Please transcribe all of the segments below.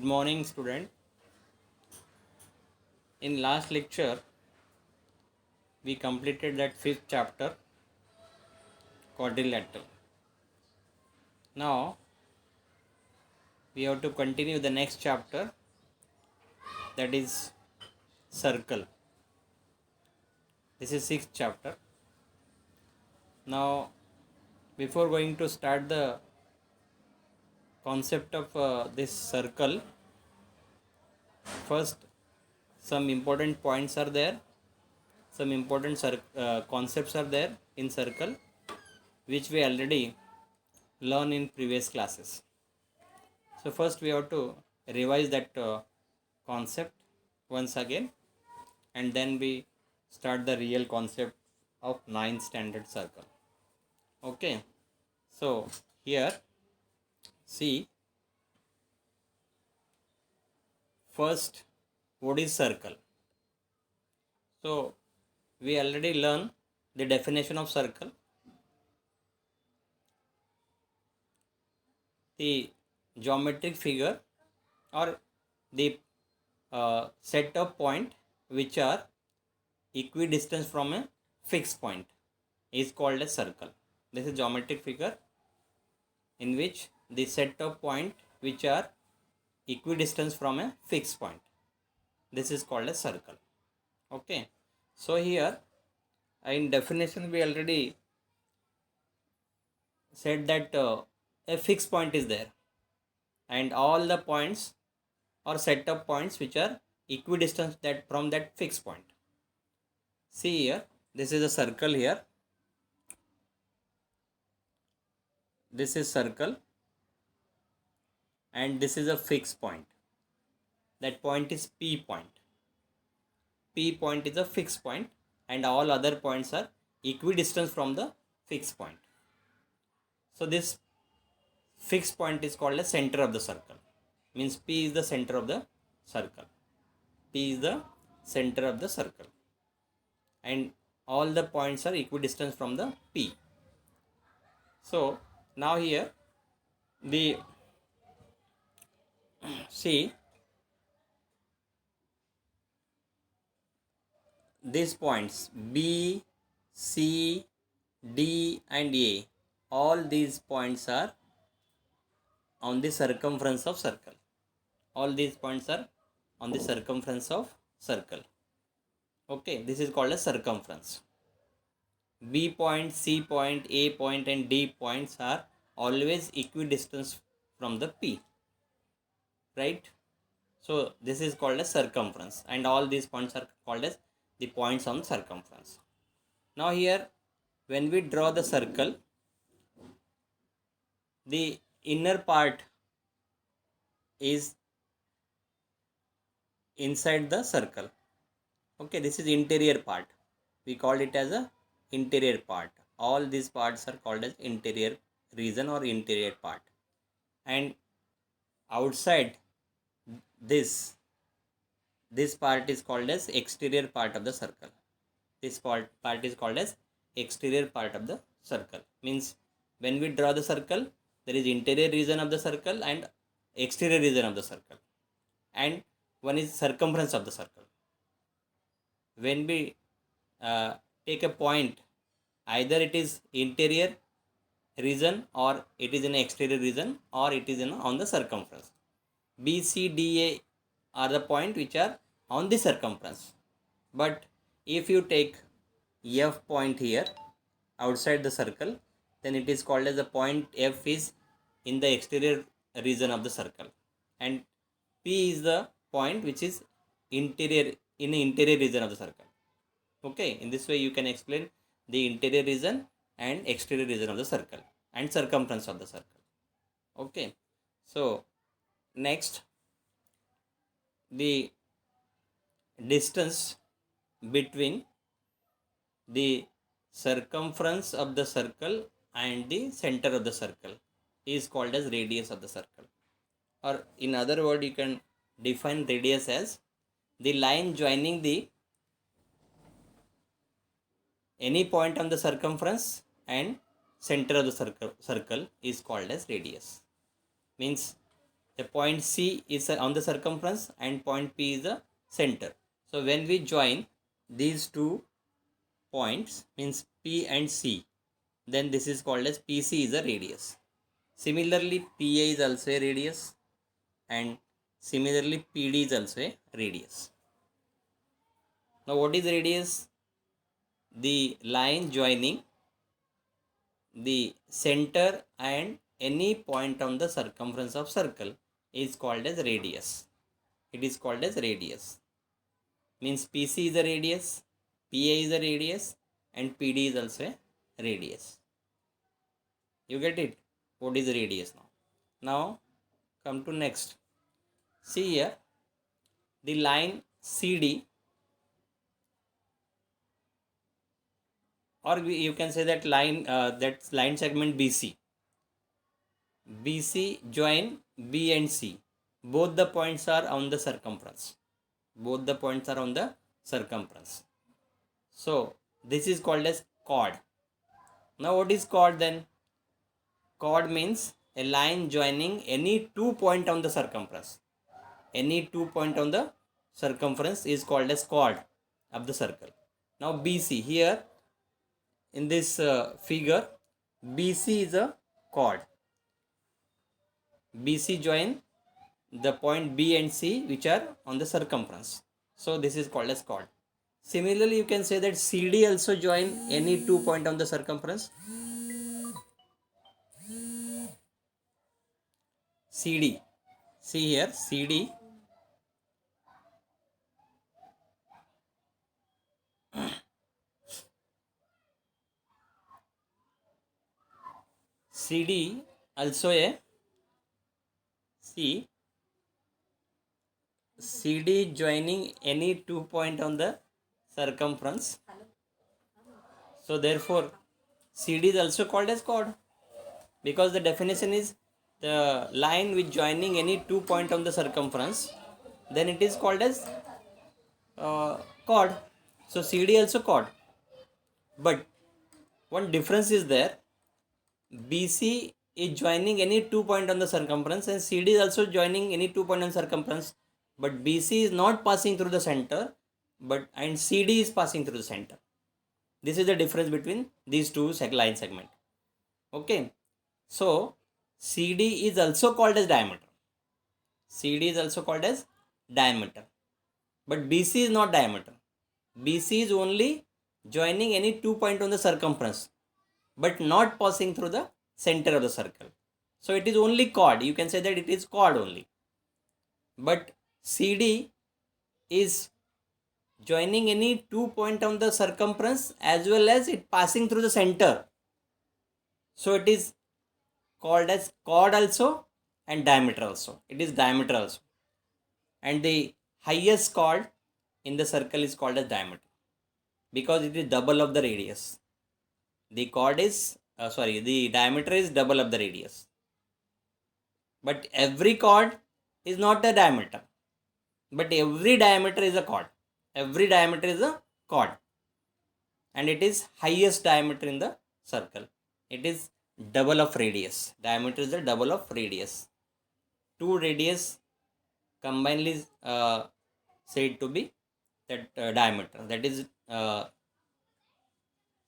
Good morning, student. In last lecture, we completed that fifth chapter, quadrilateral. Now, we have to continue the next chapter, that is circle. This is sixth chapter. Now, before going to start the concept of this circle, first some important points are there. Some important concepts are there in circle, which we already learned in previous classes. So first we have to revise that concept once again, and then we start the real concept of ninth standard circle. Okay, so here see, first, what is circle? So we already learned the definition of circle. The geometric figure or the set of point which are equidistant from a fixed point is called a circle. This is geometric figure in which the set of point which are equidistant from a fixed point. This is called a circle. Okay. So here in definition we already said that a fixed point is there and all the points or set of points which are equidistant that from that fixed point. See here, this is a circle here. This is circle and this is a fixed point. That point is P point. P point is a fixed point and all other points are equidistant from the fixed point. So this fixed point is called the center of the circle. Means P is the center of the circle. P is the center of the circle. And all the points are equidistant from the P. So now here the see these points B, C, D and A, all these points are on the circumference of circle. All these points are on the circumference of circle. Okay, this is called a circumference. B point, C point, A point and D points are always equidistant from the P. Right? So this is called a circumference and all these points are called as the points on circumference. Now here when we draw the circle, the inner part is inside the circle. Okay, this is interior part. We call it as a interior part. All these parts are called as interior region or interior part. And outside this part is called as exterior part of the circle. This part is called as exterior part of the circle. Means when we draw the circle, there is interior region of the circle and exterior region of the circle. And one is circumference of the circle. When we take a point, either it is interior region or it is in exterior region or it is on the circumference. B, C, D, A are the point which are on the circumference. But if you take F point here outside the circle, then it is called as the point F is in the exterior region of the circle, and P is the point which is interior in the interior region of the circle. Okay, in this way you can explain the interior region and exterior region of the circle and circumference of the circle. Okay, so next, the distance between the circumference of the circle and the center of the circle is called as radius of the circle. Or in other word, you can define radius as the line joining the any point on the circumference and center of the circle is called as radius. Means The point C is on the circumference and point P is the center. So when we join these two points, means P and C, then this is called as PC is a radius. Similarly, PA is also a radius, and similarly PD is also a radius. Now what is radius? The line joining the center and any point on the circumference of circle is called as radius. It is called as radius. Means PC is a radius, PA is a radius, and PD is also a radius. You get it? What is radius now? Now come to next. See here, the line CD, or you can say that line segment BC. BC join B and C. Both the points are on the circumference. Both the points are on the circumference. So this is called as chord. Now what is chord then? Chord means a line joining any 2 points on the circumference. Any 2 points on the circumference is called as chord of the circle. Now BC, here in this figure, BC is a chord. BC join the point B and C which are on the circumference. So this is called as chord. Similarly, you can say that CD also join any 2 points on the circumference. CD. See here, CD. CD also a C. CD joining any 2 points on the circumference. So therefore, CD is also called as chord, because the definition is the line with joining any 2 points on the circumference, then it is called as chord. So CD also chord. But one difference is there. BC is joining any 2 points on the circumference, and CD is also joining any 2 points on circumference. But BC is not passing through the center, and CD is passing through the center. This is the difference between these two line segment. Okay. So CD is also called as diameter. CD is also called as diameter. But BC is not diameter. BC is only joining any 2 points on the circumference, but not passing through the center of the circle. So it is only chord. You can say that it is chord only. But CD is joining any 2 points on the circumference as well as it passing through the center. So it is called as chord also and diameter also. It is diameter also. And the highest chord in the circle is called as diameter, because it is double of the radius. The chord is, the diameter is double of the radius. But every chord is not a diameter. But every diameter is a chord. Every diameter is a chord. And it is highest diameter in the circle. It is double of radius. Diameter is the double of radius. Two radius combinedly said to be that diameter. That is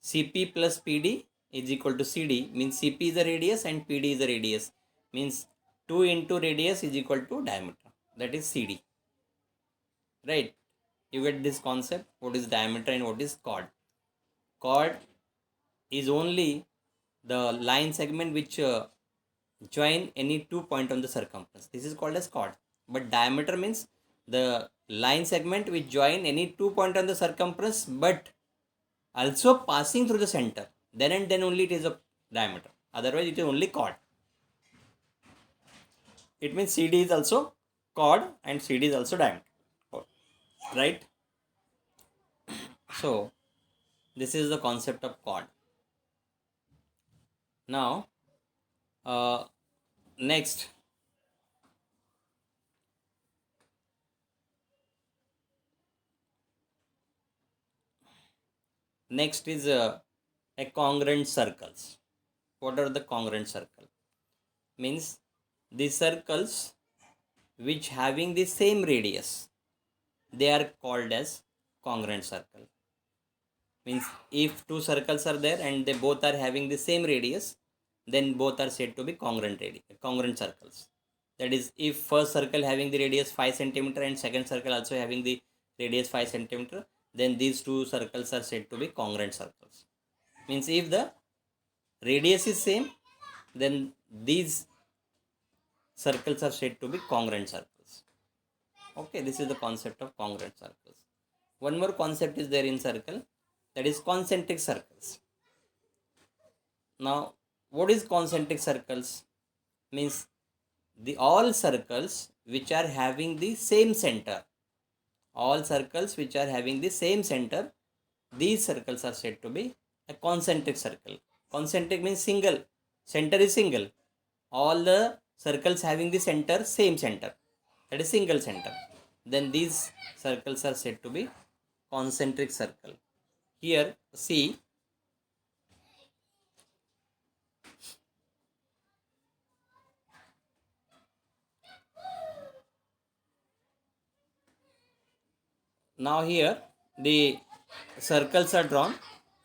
CP plus PD is equal to CD. Means CP is the radius and PD is the radius. Means 2 into radius is equal to diameter. That is CD. Right? You get this concept. What is diameter and what is chord? Chord is only the line segment which join any 2 points on the circumference. This is called as chord. But diameter means the line segment which join any 2 points on the circumference, but also passing through the center. Then and then only it is a diameter. Otherwise it is only chord. It means CD is also chord and CD is also diameter. Right? So this is the concept of chord. Now next is a congruent circles. What are the congruent circle? Means the circles which having the same radius, they are called as congruent circle. Means if two circles are there and they both are having the same radius, then both are said to be congruent circles. That is, if first circle having the radius 5 centimeter and second circle also having the radius 5 centimeter, then these two circles are said to be congruent circles. Means if the radius is same, then these circles are said to be congruent circles. Okay, this is the concept of congruent circles. One more concept is there in circle, that is concentric circles. Now, what is concentric circles? Means the all circles which are having the same center. All circles which are having the same center, these circles are said to be a concentric circle. Concentric means single. Center is single. All the circles having the center, same center. That is single center. Then these circles are said to be concentric circle. Here, see, now here the circles are drawn.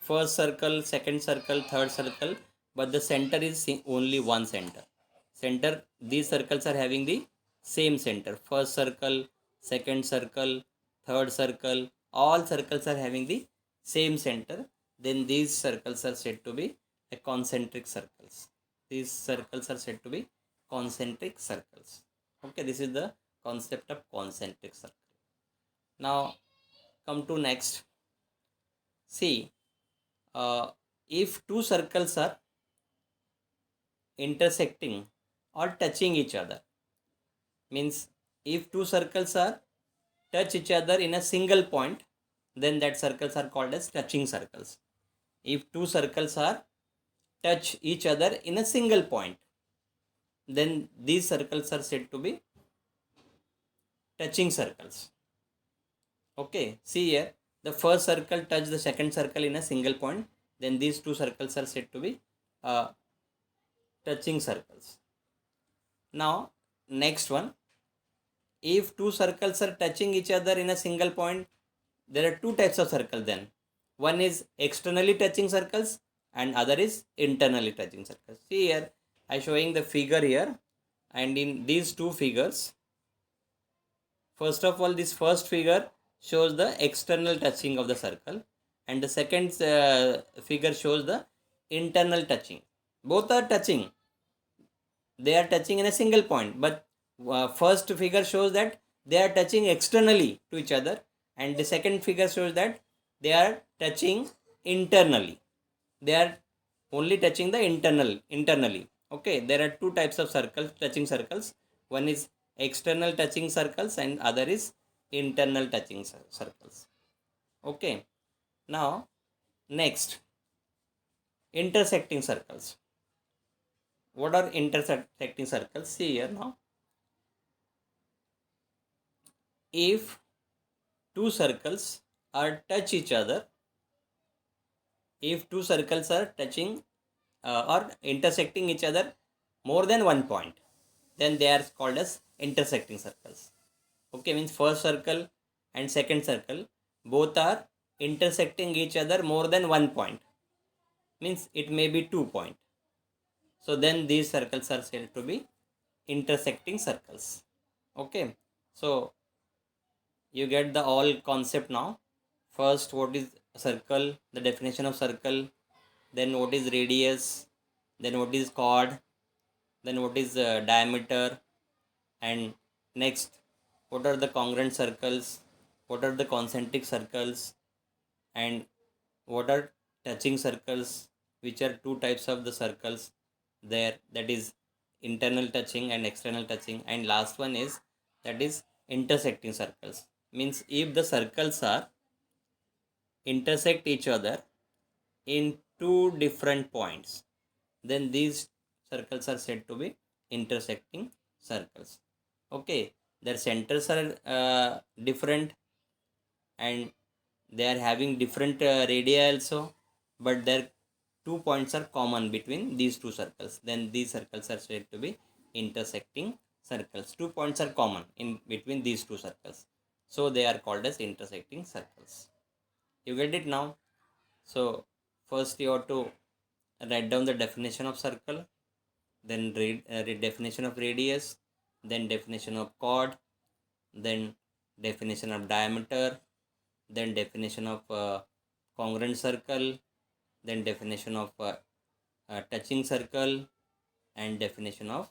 First circle, second circle, third circle, but the center is only one center. Center, these circles are having the same center. First circle, second circle, third circle, all circles are having the same center. Then these circles are said to be a concentric circles. These circles are said to be concentric circles. Okay, this is the concept of concentric circle. Now come to next. See, if two circles are intersecting or touching each other, means if two circles are touch each other in a single point, then that circles are called as touching circles. If two circles are touch each other in a single point, then these circles are said to be touching circles. Okay, see here, the first circle touch the second circle in a single point, then these two circles are said to be touching circles. Now next one, if two circles are touching each other in a single point, there are two types of circles then. One is externally touching circles and other is internally touching circles. See here, I am showing the figure here, and in these two figures, first of all, this first figure shows the external touching of the circle, and the second figure shows the internal touching. Both are touching. They are touching in a single point, but first figure shows that they are touching externally to each other, and the second figure shows that they are touching internally. They are only touching the internally. Okay, there are two types of circles, touching circles. One is external touching circles and other is internal touching circles. Okay, now next, intersecting circles. What are intersecting circles? See here now, if two circles are touch each other, if two circles are touching or intersecting each other more than one point, then they are called as intersecting circles. Okay, means first circle and second circle both are intersecting each other more than one point, means it may be 2 point. So then these circles are said to be intersecting circles. Okay, so you get the all concept now. First, what is circle, the definition of circle, then what is radius, then what is chord, then what is diameter, and next, what are the congruent circles, what are the concentric circles, and what are touching circles, which are two types of the circles there, that is internal touching and external touching, and last one is that is intersecting circles. Means if the circles are intersect each other in two different points, then these circles are said to be intersecting circles. Okay, their centers are different and they are having different radii also, but their 2 points are common between these two circles, then these circles are said to be intersecting circles. 2 points are common in between these two circles. So they are called as intersecting circles. You get it now? So first you have to write down the definition of circle, then read definition of radius, then definition of chord, then definition of diameter, then definition of congruent circle, then definition of touching circle, and definition of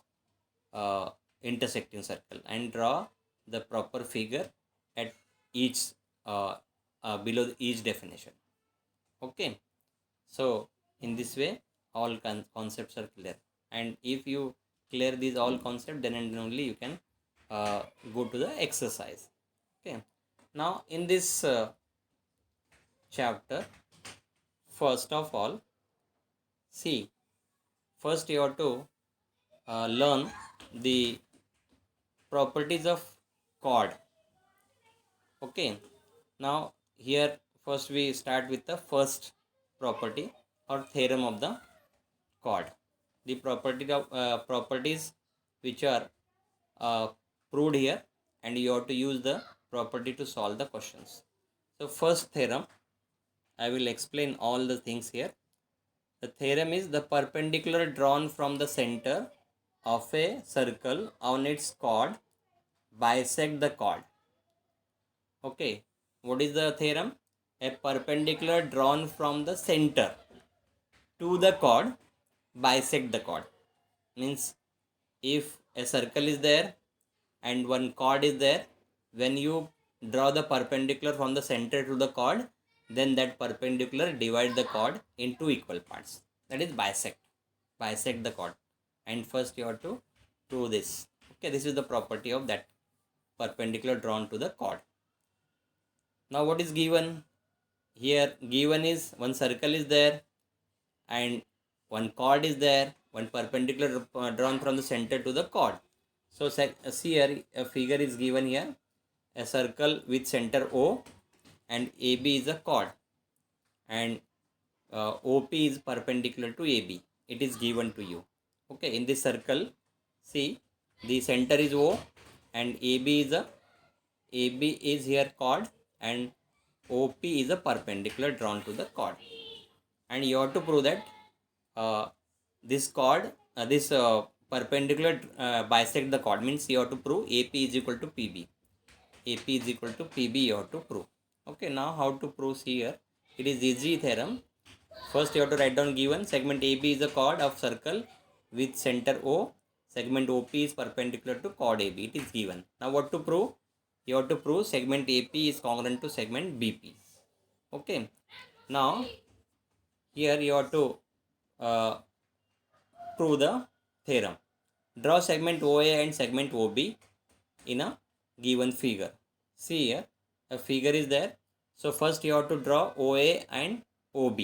intersecting circle, and draw the proper figure at each below each definition. Okay, so in this way all concepts are clear, and if you clear these all concepts, then and only you can go to the exercise. Okay, now in this chapter, first of all, see, first you have to learn the properties of chord. Okay, now here first we start with the first property or theorem of the chord. The properties which are proved here, and you have to use the property to solve the questions. So first theorem, I will explain all the things here. The theorem is the perpendicular drawn from the center of a circle on its chord bisect the chord. Okay, what is the theorem? A perpendicular drawn from the center to the chord bisect the chord. Means if a circle is there and one chord is there, when you draw the perpendicular from the center to the chord, then that perpendicular divide the chord into equal parts. That is bisect the chord. And first you have to prove this. Okay, this is the property of that perpendicular drawn to the chord. Now what is given? Here given is one circle is there and one chord is there, one perpendicular drawn from the center to the chord. So see here, a figure is given here, a circle with center O, and AB is a chord, and OP is perpendicular to AB. It is given to you. Okay, in this circle, see, the center is O and AB is here chord, and OP is a perpendicular drawn to the chord. And you have to prove that this chord, this perpendicular bisect the chord, means you have to prove AP is equal to PB. AP is equal to PB you have to prove. Okay, now how to prove here? It is easy theorem. First you have to write down given segment AB is a chord of circle with center O. Segment OP is perpendicular to chord AB. It is given. Now what to prove? You have to prove segment AP is congruent to segment BP. Okay. Now here you have to prove the theorem. Draw segment OA and segment OB in a given figure. See here, a figure is there. So first you have to draw OA and OB.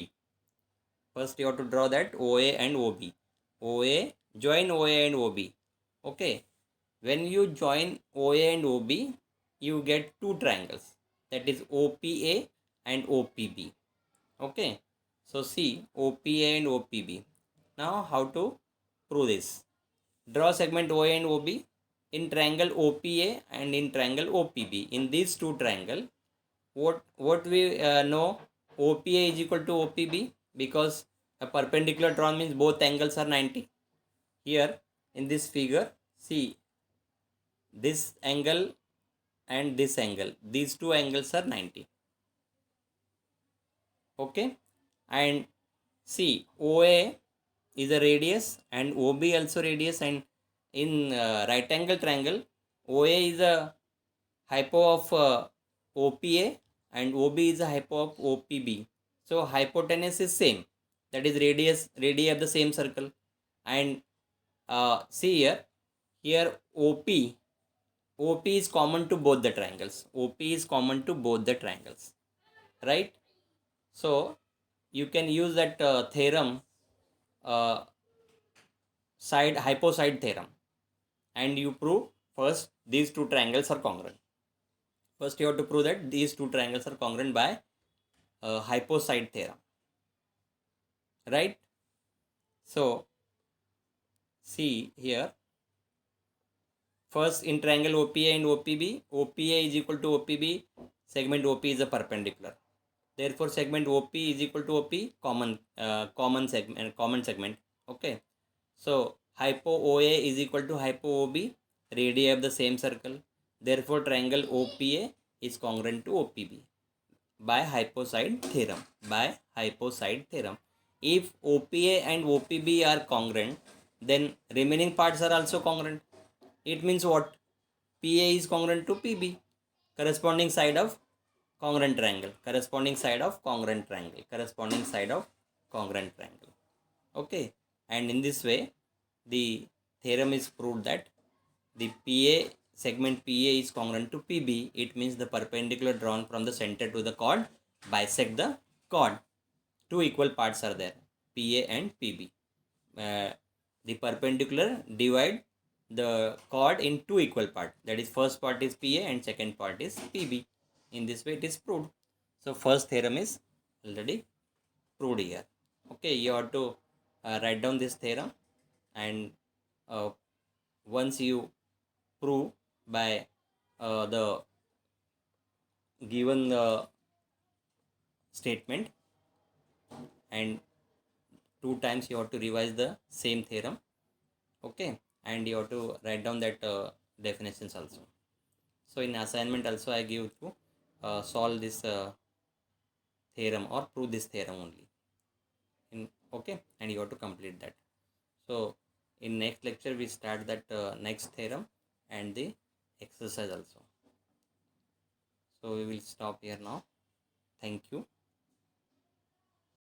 First you have to draw that OA and OB. OA, join OA and OB. Okay. When you join OA and OB, you get two triangles. That is OPA and OPB. Okay. So see, OPA and OPB. Now how to prove this? Draw segment OA and OB in triangle OPA and in triangle OPB. In these two triangles, what we know, OPA is equal to OPB, because a perpendicular drawn means both angles are 90. Here in this figure, see, this angle and this angle, these two angles are 90. Okay, and see, OA is a radius and OB also radius, and in right angle triangle, OA is a hypo of OPA and OB is a hypo of OPB. So hypotenuse is same, that is radii of the same circle. And see here OP is common to both the triangles. OP is common to both the triangles, right? So you can use that theorem, hyposide theorem, and you prove first these two triangles are congruent. First you have to prove that these two triangles are congruent by hyposide theorem, right? So see here, first in triangle OPA and OPB, OPA is equal to OPB, segment OP is a perpendicular. Therefore, segment OP is equal to OP, common segment. Okay. So, hypo OA is equal to hypo OB, radii of the same circle. Therefore, triangle OPA is congruent to OPB by hypocyte theorem. If OPA and OPB are congruent, then remaining parts are also congruent. It means what? PA is congruent to PB, corresponding side of congruent triangle. Okay, and in this way, the theorem is proved that the segment PA is congruent to PB. It means the perpendicular drawn from the center to the chord bisect the chord. Two equal parts are there, PA and PB. The perpendicular divide the chord in two equal parts. That is, first part is PA and second part is PB. In this way, it is proved. So, first theorem is already proved here. Okay, you have to write down this theorem, and once you prove by the given statement, and 2 times you have to revise the same theorem. Okay, and you have to write down that definitions also. So in assignment also I give to solve this theorem or prove this theorem only. Okay, and you have to complete that. So in next lecture we start that next theorem and the exercise also. So we will stop here now. Thank you.